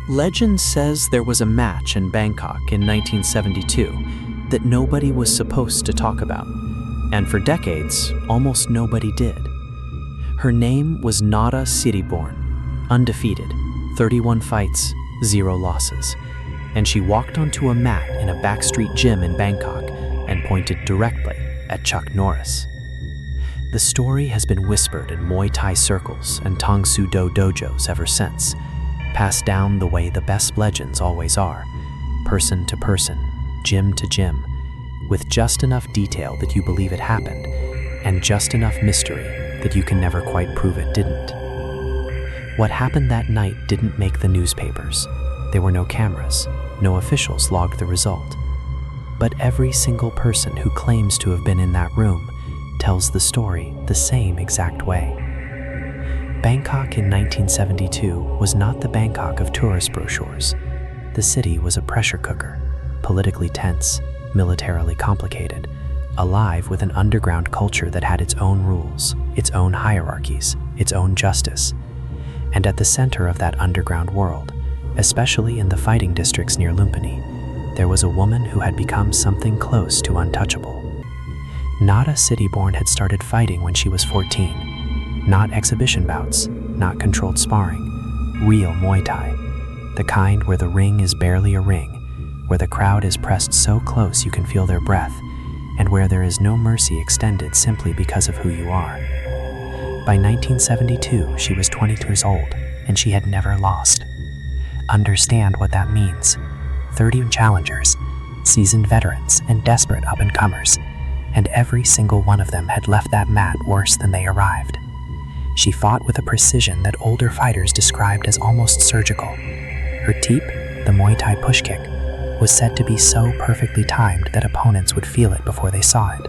Legend says there was a match in Bangkok in 1972 that nobody was supposed to talk about, and for decades, almost nobody did. Her name was Nada Siriborn, undefeated, 31 fights, 0 losses, and she walked onto a mat in a backstreet gym in Bangkok and pointed directly at Chuck Norris. The story has been whispered in Muay Thai circles and Tang Soo Do dojos ever since, passed down the way the best legends always are, person to person, gym to gym, with just enough detail that you believe it happened, and just enough mystery that you can never quite prove it didn't. What happened that night didn't make the newspapers. There were no cameras, no officials logged the result. But every single person who claims to have been in that room tells the story the same exact way. Bangkok in 1972 was not the Bangkok of tourist brochures. The city was a pressure cooker, politically tense, militarily complicated, alive with an underground culture that had its own rules, its own hierarchies, its own justice. And at the center of that underground world, especially in the fighting districts near Lumpini, there was a woman who had become something close to untouchable. Nada Siriborn had started fighting when she was 14. Not exhibition bouts, not controlled sparring, real Muay Thai. The kind where the ring is barely a ring, where the crowd is pressed so close you can feel their breath, and where there is no mercy extended simply because of who you are. By 1972, she was 20 years old, and she had never lost. Understand what that means. 30 challengers, seasoned veterans, and desperate up-and-comers, and every single one of them had left that mat worse than they arrived. She fought with a precision that older fighters described as almost surgical. Her teep, the Muay Thai push kick, was said to be so perfectly timed that opponents would feel it before they saw it.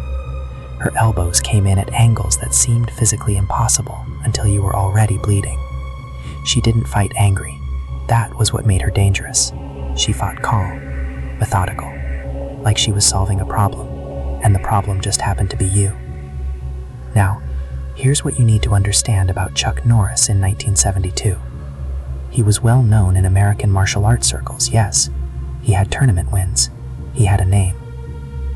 Her elbows came in at angles that seemed physically impossible until you were already bleeding. She didn't fight angry. That was what made her dangerous. She fought calm, methodical, like she was solving a problem, and the problem just happened to be you. Now, here's what you need to understand about Chuck Norris in 1972. He was well known in American martial arts circles, yes. He had tournament wins. He had a name.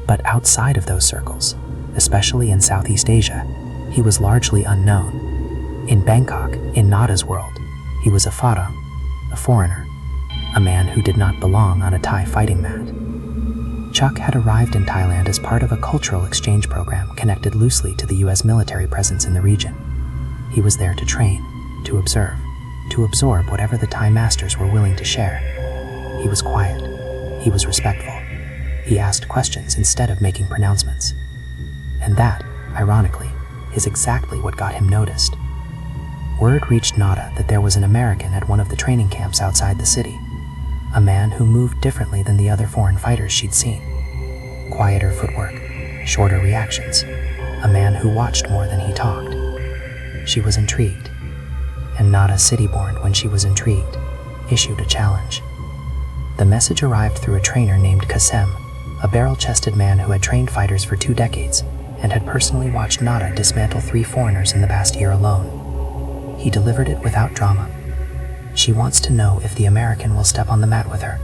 But outside of those circles, especially in Southeast Asia, he was largely unknown. In Bangkok, in Nada's world, he was a farang, a foreigner, a man who did not belong on a Thai fighting mat. Chuck had arrived in Thailand as part of a cultural exchange program connected loosely to the US military presence in the region. He was there to train, to observe, to absorb whatever the Thai masters were willing to share. He was quiet. He was respectful. He asked questions instead of making pronouncements. And that, ironically, is exactly what got him noticed. Word reached Nada that there was an American at one of the training camps outside the city, a man who moved differently than the other foreign fighters she'd seen. Quieter footwork, shorter reactions, a man who watched more than he talked. She was intrigued, and Nada Siriborn, when she was intrigued, issued a challenge. The message arrived through a trainer named Kasem, a barrel-chested man who had trained fighters for 2 decades and had personally watched Nada dismantle 3 foreigners in the past year alone. He delivered it without drama. She wants to know if the American will step on the mat with her.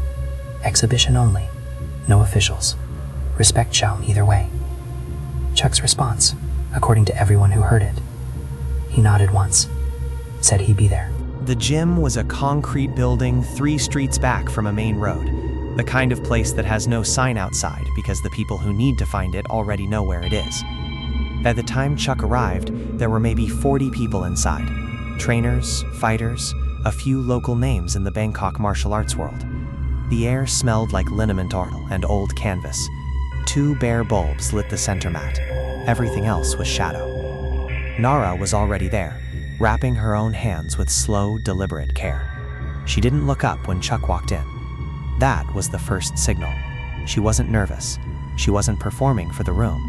Exhibition only, no officials. Respect shown either way. Chuck's response, according to everyone who heard it. He nodded once, said he'd be there. The gym was a concrete building 3 streets back from a main road, the kind of place that has no sign outside because the people who need to find it already know where it is. By the time Chuck arrived, there were maybe 40 people inside. Trainers, fighters, a few local names in the Bangkok martial arts world. The air smelled like liniment oil and old canvas. 2 bare bulbs lit the center mat. Everything else was shadow. Nara was already there, wrapping her own hands with slow, deliberate care. She didn't look up when Chuck walked in. That was the first signal. She wasn't nervous. She wasn't performing for the room.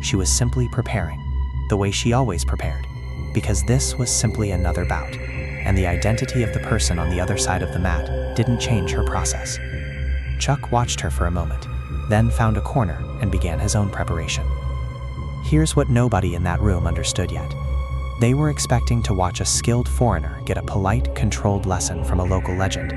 She was simply preparing, the way she always prepared, because this was simply another bout, and the identity of the person on the other side of the mat didn't change her process. Chuck watched her for a moment, then found a corner and began his own preparation. Here's what nobody in that room understood yet. They were expecting to watch a skilled foreigner get a polite, controlled lesson from a local legend.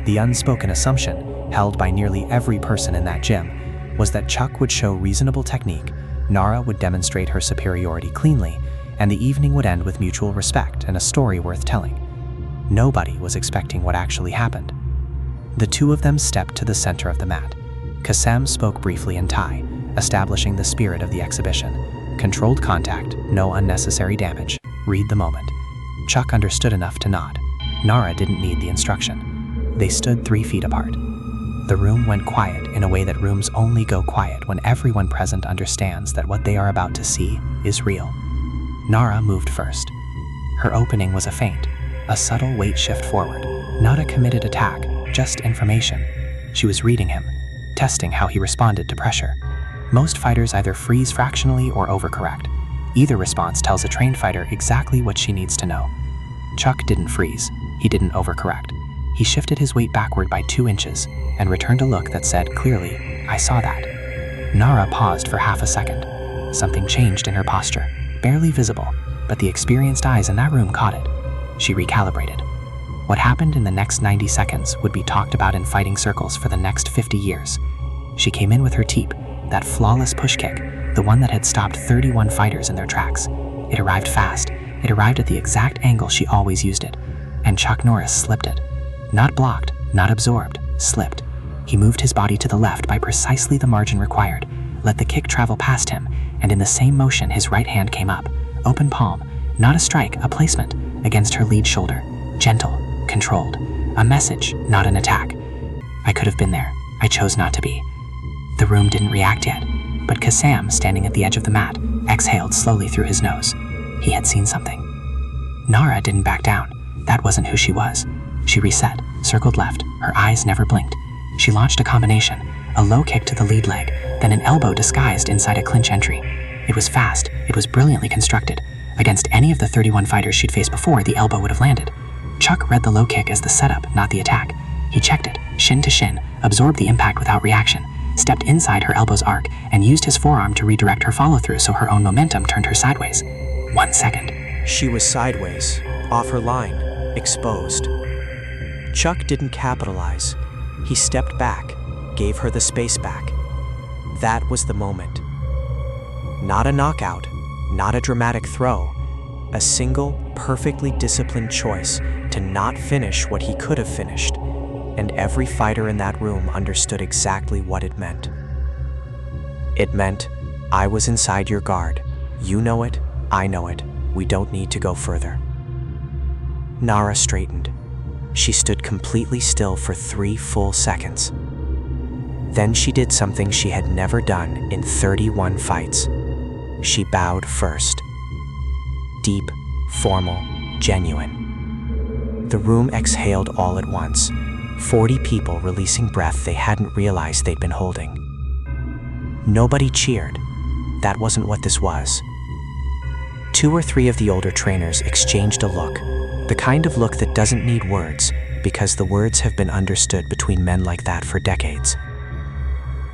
The unspoken assumption, held by nearly every person in that gym, was that Chuck would show reasonable technique, Nara would demonstrate her superiority cleanly, and the evening would end with mutual respect and a story worth telling. Nobody was expecting what actually happened. The two of them stepped to the center of the mat. Kassem spoke briefly in Thai, establishing the spirit of the exhibition. Controlled contact, no unnecessary damage. Read the moment. Chuck understood enough to nod. Nara didn't need the instruction. They stood 3 feet apart. The room went quiet in a way that rooms only go quiet when everyone present understands that what they are about to see is real. Nara moved first. Her opening was a feint, a subtle weight shift forward, not a committed attack, just information. She was reading him, testing how he responded to pressure. Most fighters either freeze fractionally or overcorrect. Either response tells a trained fighter exactly what she needs to know. Chuck didn't freeze. He didn't overcorrect. He shifted his weight backward by 2 inches and returned a look that said clearly, "I saw that." Nara paused for half a second. Something changed in her posture, barely visible, but the experienced eyes in that room caught it. She recalibrated. What happened in the next 90 seconds would be talked about in fighting circles for the next 50 years. She came in with her teep, that flawless push kick, the one that had stopped 31 fighters in their tracks. It arrived fast. It arrived at the exact angle she always used it. And Chuck Norris slipped it. Not blocked, not absorbed, slipped. He moved his body to the left by precisely the margin required, let the kick travel past him, and in the same motion his right hand came up, open palm, not a strike, a placement, against her lead shoulder. Gentle, controlled. A message, not an attack. I could have been there. I chose not to be. The room didn't react yet, but Kassem, standing at the edge of the mat, exhaled slowly through his nose. He had seen something. Nara didn't back down. That wasn't who she was. She reset, circled left, her eyes never blinked. She launched a combination, a low kick to the lead leg, then an elbow disguised inside a clinch entry. It was fast, it was brilliantly constructed. Against any of the 31 fighters she'd faced before, the elbow would have landed. Chuck read the low kick as the setup, not the attack. He checked it, shin to shin, absorbed the impact without reaction, stepped inside her elbow's arc, and used his forearm to redirect her follow-through so her own momentum turned her sideways. 1 second. She was sideways, off her line, exposed. Chuck didn't capitalize. He stepped back, gave her the space back. That was the moment. Not a knockout, not a dramatic throw, a single, perfectly disciplined choice to not finish what he could have finished, and every fighter in that room understood exactly what it meant. It meant, I was inside your guard. You know it, I know it. We don't need to go further. Nara straightened. She stood completely still for 3 full seconds. Then she did something she had never done in 31 fights. She bowed first. Deep, formal, genuine. The room exhaled all at once, 40 people releasing breath they hadn't realized they'd been holding. Nobody cheered. That wasn't what this was. 2 or 3 of the older trainers exchanged a look, the kind of look that doesn't need words, because the words have been understood between men like that for decades.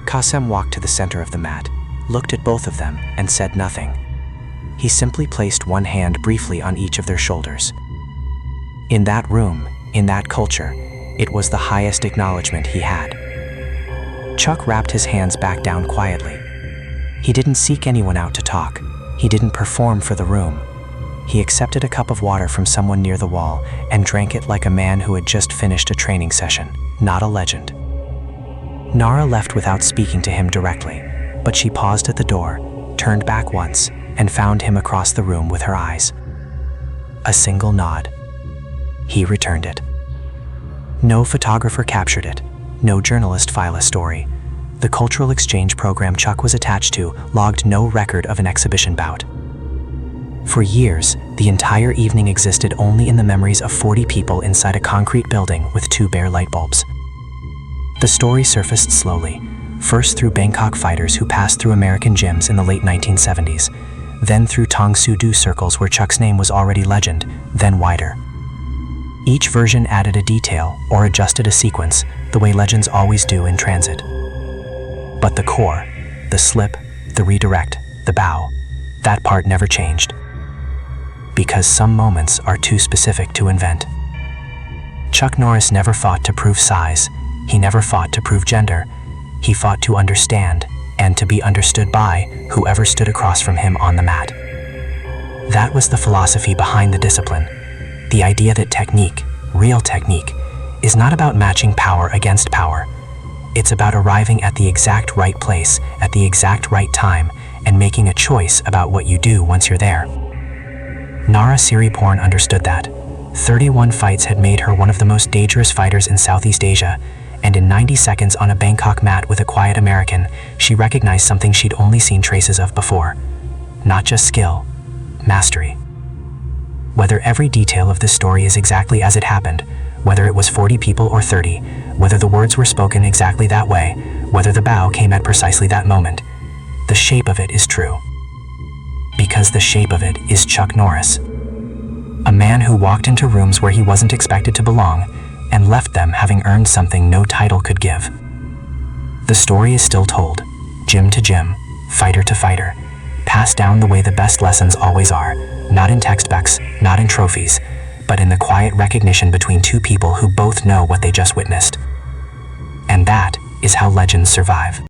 Kassem walked to the center of the mat, looked at both of them, and said nothing. He simply placed one hand briefly on each of their shoulders. In that room, in that culture, it was the highest acknowledgement he had. Chuck wrapped his hands back down quietly. He didn't seek anyone out to talk. He didn't perform for the room. He accepted a cup of water from someone near the wall and drank it like a man who had just finished a training session, not a legend. Nara left without speaking to him directly, but she paused at the door, turned back once, and found him across the room with her eyes. A single nod. He returned it. No photographer captured it. No journalist filed a story. The cultural exchange program Chuck was attached to logged no record of an exhibition bout. For years, the entire evening existed only in the memories of 40 people inside a concrete building with 2 bare light bulbs. The story surfaced slowly, first through Bangkok fighters who passed through American gyms in the late 1970s, then through Tong Soo Do circles where Chuck's name was already legend, then wider. Each version added a detail or adjusted a sequence, the way legends always do in transit. But the core, the slip, the redirect, the bow, that part never changed. Because some moments are too specific to invent. Chuck Norris never fought to prove size. He never fought to prove gender. He fought to understand and to be understood by whoever stood across from him on the mat. That was the philosophy behind the discipline. The idea that technique, real technique, is not about matching power against power. It's about arriving at the exact right place at the exact right time and making a choice about what you do once you're there. Nara Siriporn understood that. 31 fights had made her one of the most dangerous fighters in Southeast Asia, and in 90 seconds on a Bangkok mat with a quiet American, she recognized something she'd only seen traces of before. Not just skill, mastery. Whether every detail of this story is exactly as it happened, whether it was 40 people or 30, whether the words were spoken exactly that way, whether the bow came at precisely that moment, the shape of it is true. Because the shape of it is Chuck Norris. A man who walked into rooms where he wasn't expected to belong and left them having earned something no title could give. The story is still told, gym to gym, fighter to fighter, passed down the way the best lessons always are, not in textbooks, not in trophies, but in the quiet recognition between two people who both know what they just witnessed. And that is how legends survive.